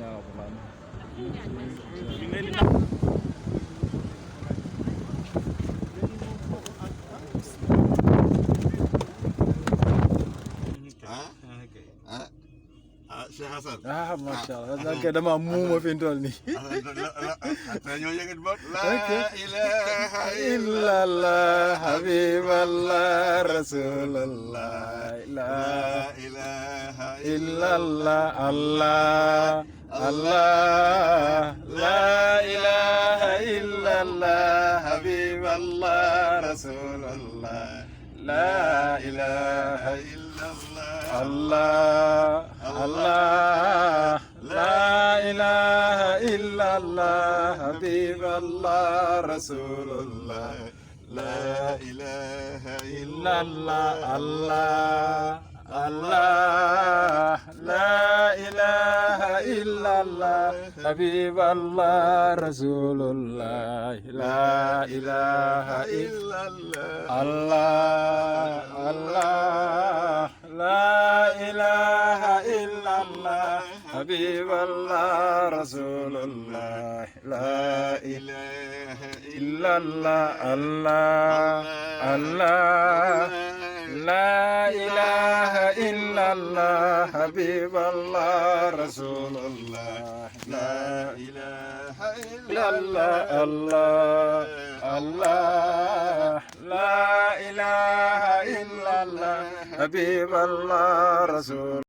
ñaanal ko man Cheikh Hassan. macha allah ok dama muuma fi mu toll nii. ñoo yëngat ba. la ilaha illallah habiballah rasulallah la ilaha illallah allah allah la ilaha illallah habiballah rasulallah la ilaha illallah allah Allah la ilaha illallah habiballah rasulullah la ilaha illallah Allah Allah la ilaha illallah habiballah rasulullah la ilaha illallah Allah Allah la ilaha illallah habiballah rasulullah la ilaha illallah Allah Allah la ilaha illallah habiballah rasulullah la ilaha illallah Allah Allah la ilaha illallah habiballah rasul